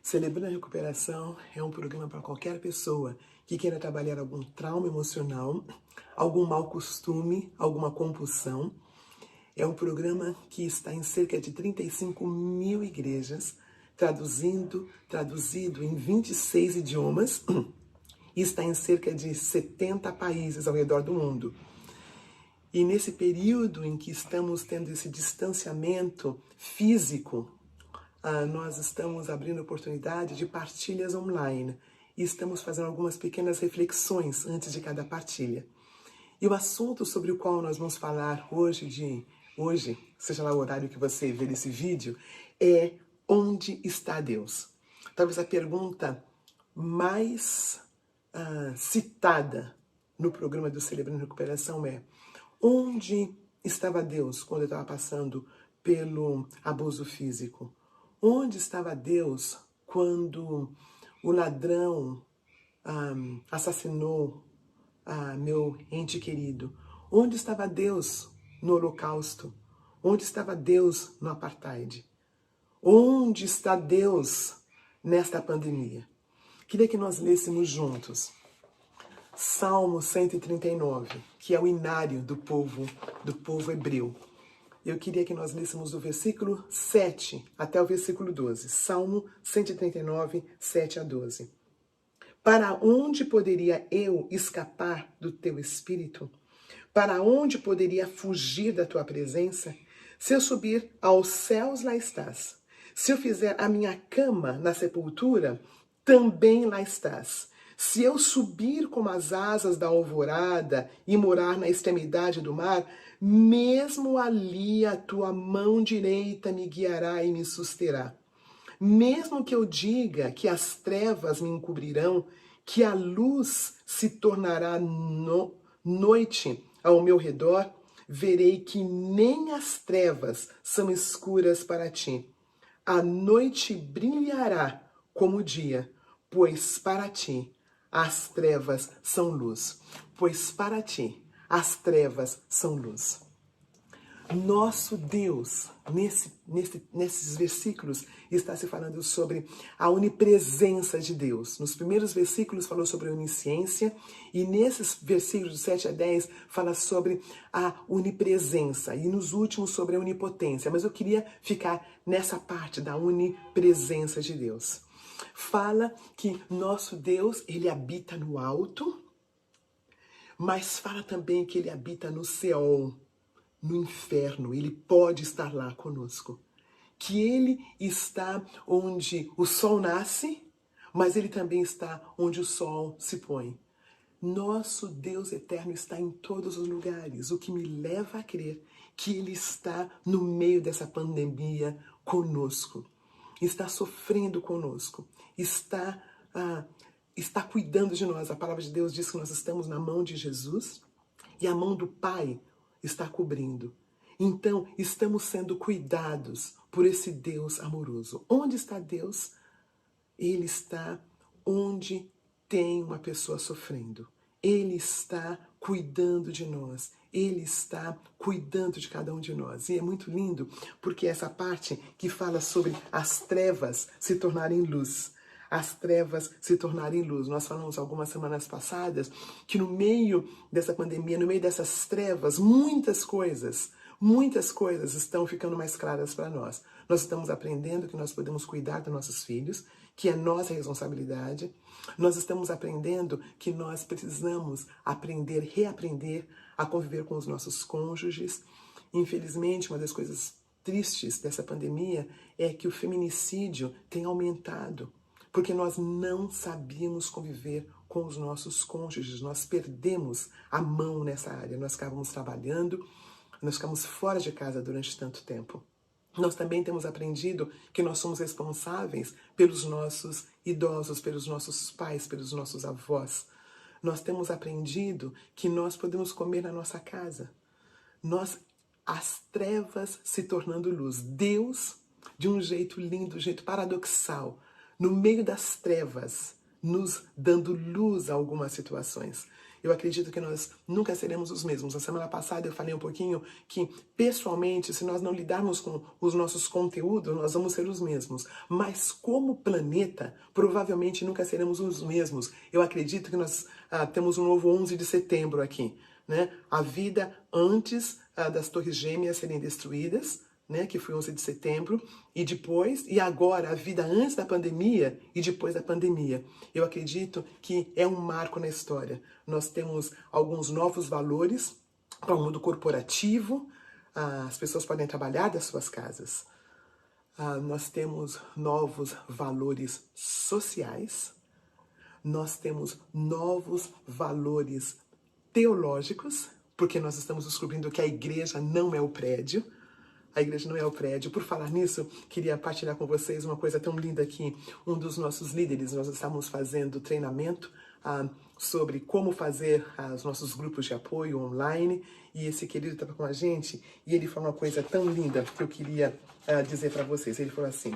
Celebrando a Recuperação é um programa para qualquer pessoa que queira trabalhar algum trauma emocional, algum mau costume, alguma compulsão. É um programa que está em cerca de 35 mil igrejas, traduzido em 26 idiomas e está em cerca de 70 países ao redor do mundo. E nesse período em que estamos tendo esse distanciamento físico, nós estamos abrindo oportunidade de partilhas online e estamos fazendo algumas pequenas reflexões antes de cada partilha. E o assunto sobre o qual nós vamos falar hoje, seja lá o horário que você ver esse vídeo, é: onde está Deus? Talvez a pergunta mais citada no programa do Celebrando Recuperação é: onde estava Deus quando eu estava passando pelo abuso físico? Onde estava Deus quando o ladrão assassinou meu ente querido? Onde estava Deus no Holocausto? Onde estava Deus no Apartheid? Onde está Deus nesta pandemia? Queria que nós lêssemos juntos Salmo 139, que é o inário do povo hebreu. Eu queria que nós lêssemos do versículo 7 até o versículo 12. Salmo 139, 7 a 12. Para onde poderia eu escapar do teu espírito? Para onde poderia fugir da tua presença? Se eu subir aos céus, lá estás. Se eu fizer a minha cama na sepultura, também lá estás. Se eu subir como as asas da alvorada e morar na extremidade do mar, mesmo ali a tua mão direita me guiará e me susterá. Mesmo que eu diga que as trevas me encobrirão, que a luz se tornará noite ao meu redor, verei que nem as trevas são escuras para ti. A noite brilhará como o dia, pois para ti as trevas são luz. Pois para ti as trevas são luz. Nosso Deus, nesses versículos, está se falando sobre a onipresença de Deus. Nos primeiros versículos falou sobre a onisciência e nesses versículos de 7 a 10 fala sobre a onipresença e nos últimos sobre a onipotência. Mas eu queria ficar nessa parte da onipresença de Deus. Fala que nosso Deus, ele habita no alto, mas fala também que ele habita no Seol, no inferno. Ele pode estar lá conosco. Que ele está onde o sol nasce, mas ele também está onde o sol se põe. Nosso Deus eterno está em todos os lugares, o que me leva a crer que ele está no meio dessa pandemia conosco. Está sofrendo conosco, está cuidando de nós. A palavra de Deus diz que nós estamos na mão de Jesus e a mão do Pai está cobrindo. Então, estamos sendo cuidados por esse Deus amoroso. Onde está Deus? Ele está onde tem uma pessoa sofrendo. Ele está cuidando de nós. Ele está cuidando de cada um de nós. E é muito lindo, porque essa parte que fala sobre as trevas se tornarem luz. As trevas se tornarem luz. Nós falamos algumas semanas passadas que no meio dessa pandemia, no meio dessas trevas, muitas coisas estão ficando mais claras para nós. Nós estamos aprendendo que nós podemos cuidar dos nossos filhos, que é nossa responsabilidade. Nós estamos aprendendo que nós precisamos aprender, reaprender a conviver com os nossos cônjuges. Infelizmente, uma das coisas tristes dessa pandemia é que o feminicídio tem aumentado, porque nós não sabíamos conviver com os nossos cônjuges. Nós perdemos a mão nessa área. Nós ficávamos trabalhando, nós ficamos fora de casa durante tanto tempo. Nós também temos aprendido que nós somos responsáveis pelos nossos idosos, pelos nossos pais, pelos nossos avós. Nós temos aprendido que nós podemos comer na nossa casa. As trevas se tornando luz. Deus, de um jeito lindo, de um jeito paradoxal, no meio das trevas, nos dando luz a algumas situações. eu acredito que nós nunca seremos os mesmos. Na semana passada eu falei um pouquinho que, pessoalmente, se nós não lidarmos com os nossos conteúdos, nós vamos ser os mesmos. Mas como planeta, provavelmente nunca seremos os mesmos. Eu acredito que nós temos um novo 11 de setembro aqui, né? A vida antes das Torres Gêmeas serem destruídas, né, que foi 11 de setembro, e depois, e agora, a vida antes da pandemia e depois da pandemia. Eu acredito que é um marco na história. Nós temos alguns novos valores para o mundo corporativo, as pessoas podem trabalhar das suas casas. Nós temos novos valores sociais, nós temos novos valores teológicos, porque nós estamos descobrindo que a igreja não é o prédio. A igreja não é o prédio. Por falar nisso, queria partilhar com vocês uma coisa tão linda que um dos nossos líderes, nós estávamos fazendo treinamento sobre como fazer os nossos grupos de apoio online, e esse querido estava com a gente, e ele falou uma coisa tão linda que eu queria dizer para vocês. Ele falou assim: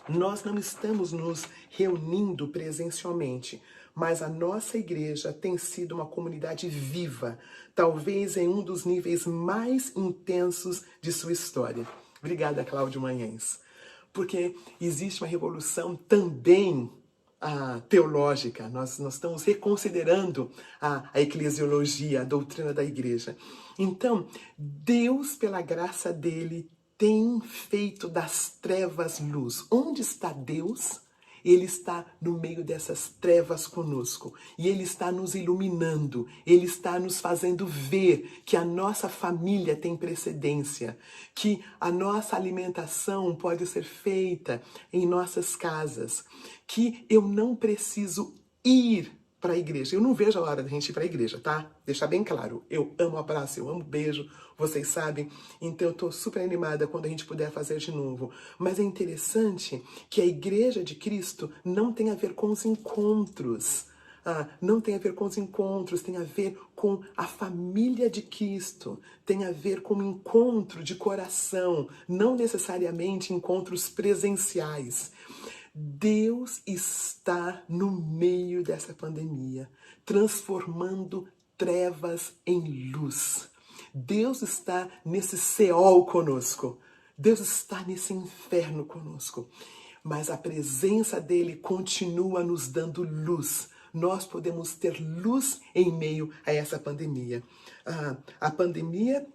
nós não estamos nos reunindo presencialmente, mas a nossa igreja tem sido uma comunidade viva, talvez em um dos níveis mais intensos de sua história. Obrigada, Cláudio Manhães. Porque existe uma revolução também teológica. Nós estamos reconsiderando a eclesiologia, a doutrina da igreja. Então, Deus, pela graça dele, tem feito das trevas luz. Onde está Deus? Ele está no meio dessas trevas conosco. E Ele está nos iluminando. Ele está nos fazendo ver que a nossa família tem precedência. Que a nossa alimentação pode ser feita em nossas casas. Que eu não preciso ir para a igreja. Eu não vejo a hora da gente ir para a igreja, tá? Deixar bem claro. Eu amo abraço, eu amo beijo, vocês sabem. Então eu tô super animada quando a gente puder fazer de novo. Mas é interessante que a igreja de Cristo não tem a ver com os encontros. Não tem a ver com os encontros, tem a ver com a família de Cristo, tem a ver com um encontro de coração, não necessariamente encontros presenciais. Deus está no meio dessa pandemia, transformando trevas em luz. Deus está nesse Seol conosco. Deus está nesse inferno conosco. Mas a presença dele continua nos dando luz. Nós podemos ter luz em meio a essa pandemia. A pandemia...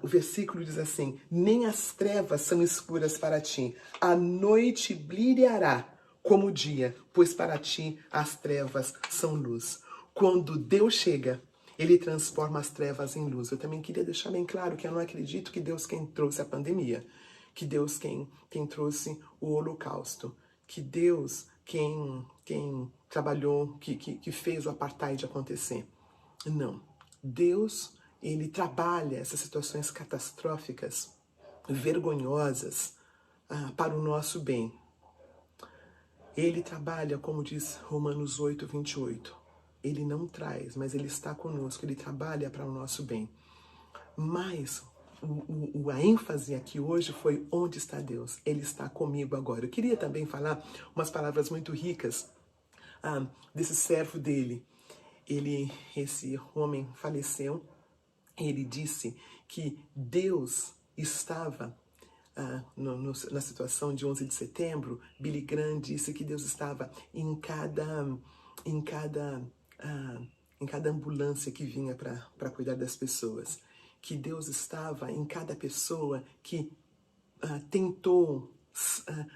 o versículo diz assim: nem as trevas são escuras para ti, a noite brilhará como o dia, pois para ti as trevas são luz. Quando Deus chega, Ele transforma as trevas em luz. Eu também queria deixar bem claro que eu não acredito que Deus quem trouxe a pandemia, que Deus quem trouxe o holocausto, que Deus quem trabalhou, que fez o apartheid acontecer. Não. Deus, Ele trabalha essas situações catastróficas, vergonhosas, para o nosso bem. Ele trabalha, como diz Romanos 8, 28. Ele não traz, mas Ele está conosco. Ele trabalha para o nosso bem. Mas a ênfase aqui hoje foi: onde está Deus? Ele está comigo agora. Eu queria também falar umas palavras muito ricas desse servo dele. Esse homem faleceu. Ele disse que Deus estava na situação de 11 de setembro. Billy Graham disse que Deus estava em cada ambulância que vinha para cuidar das pessoas. Que Deus estava em cada pessoa que tentou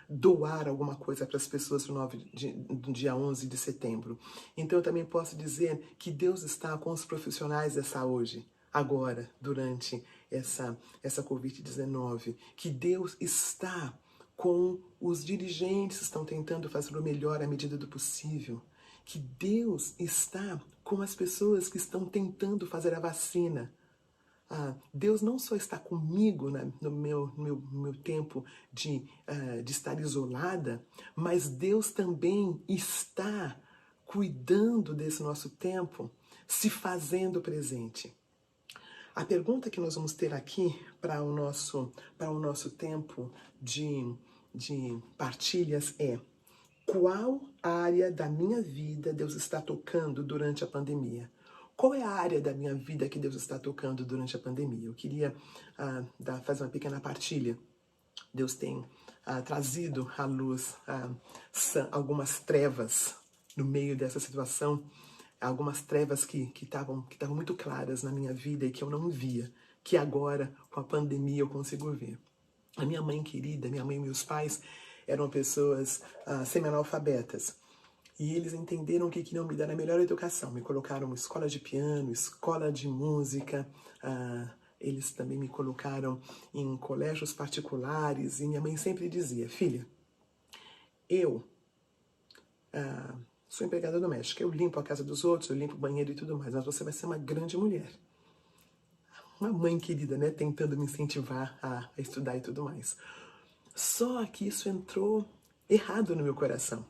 doar alguma coisa para as pessoas do dia 11 de setembro. Então eu também posso dizer que Deus está com os profissionais da saúde agora, durante essa Covid-19, que Deus está com os dirigentes que estão tentando fazer o melhor à medida do possível, que Deus está com as pessoas que estão tentando fazer a vacina. Deus não só está comigo, né, no meu tempo de estar isolada, mas Deus também está cuidando desse nosso tempo, se fazendo presente. A pergunta que nós vamos ter aqui para o nosso tempo de partilhas é: qual área da minha vida Deus está tocando durante a pandemia? Qual é a área da minha vida que Deus está tocando durante a pandemia? Eu queria fazer uma pequena partilha. Deus tem trazido à luz algumas trevas no meio dessa situação, algumas trevas que estavam muito claras na minha vida e que eu não via, que agora, com a pandemia, eu consigo ver. A minha mãe querida, minha mãe e meus pais eram pessoas semi-analfabetas. E eles entenderam que queriam me dar a melhor educação. Me colocaram em escola de piano, escola de música. Eles também me colocaram em colégios particulares. E minha mãe sempre dizia, filha, eu sou empregada doméstica. Eu limpo a casa dos outros, eu limpo o banheiro e tudo mais. Mas você vai ser uma grande mulher. Uma mãe querida, né? Tentando me incentivar a estudar e tudo mais. Só que isso entrou errado no meu coração.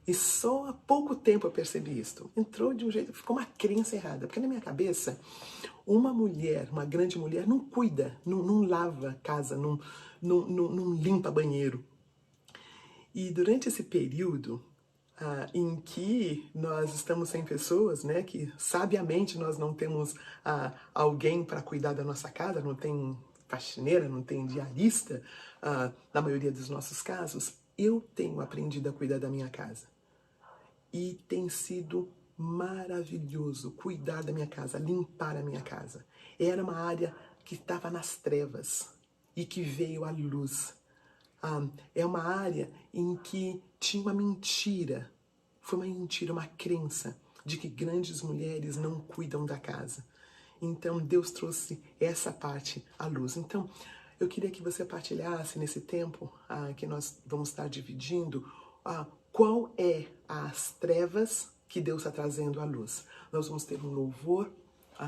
E só há pouco tempo eu percebi isso. Entrou de um jeito, ficou uma crença errada. Porque na minha cabeça, uma mulher, uma grande mulher, não cuida, não lava casa, não limpa banheiro. E durante esse período em que nós estamos sem pessoas, né, que sabiamente nós não temos alguém para cuidar da nossa casa, não tem faxineira, não tem diarista, na maioria dos nossos casos, eu tenho aprendido a cuidar da minha casa. E tem sido maravilhoso cuidar da minha casa, limpar a minha casa. Era uma área que estava nas trevas e que veio à luz. É uma área em que tinha uma mentira. Foi uma mentira, uma crença de que grandes mulheres não cuidam da casa. Então Deus trouxe essa parte à luz. Então eu queria que você partilhasse nesse tempo que nós vamos estar dividindo qual é as trevas que Deus está trazendo à luz. Nós vamos ter um louvor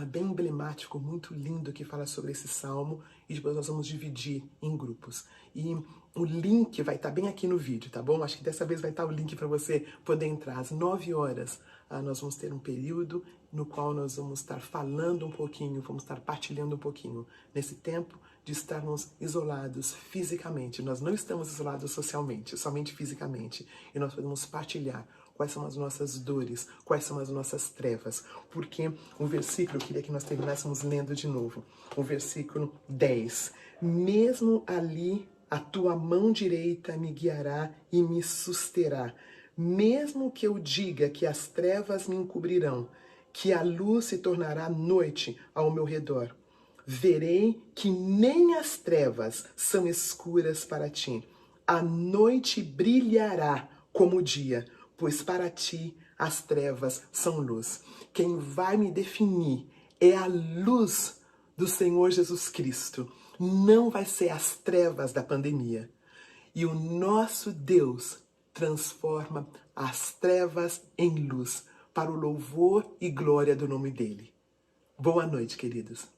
bem emblemático, muito lindo, que fala sobre esse salmo, e depois nós vamos dividir em grupos. E o link vai estar bem aqui no vídeo, tá bom? Acho que dessa vez vai estar o link para você poder entrar. Às 9 horas nós vamos ter um período no qual nós vamos estar falando um pouquinho, vamos estar partilhando um pouquinho. Nesse tempo de estarmos isolados fisicamente. Nós não estamos isolados socialmente, somente fisicamente. E nós podemos partilhar quais são as nossas dores, quais são as nossas trevas. Porque o versículo, eu queria que nós terminássemos lendo de novo. O versículo 10. Mesmo ali, a tua mão direita me guiará e me susterá. Mesmo que eu diga que as trevas me encobrirão, que a luz se tornará noite ao meu redor. Verei que nem as trevas são escuras para ti. A noite brilhará como o dia, pois para ti as trevas são luz. Quem vai me definir é a luz do Senhor Jesus Cristo. Não vai ser as trevas da pandemia. E o nosso Deus transforma as trevas em luz para o louvor e glória do nome dele. Boa noite, queridos.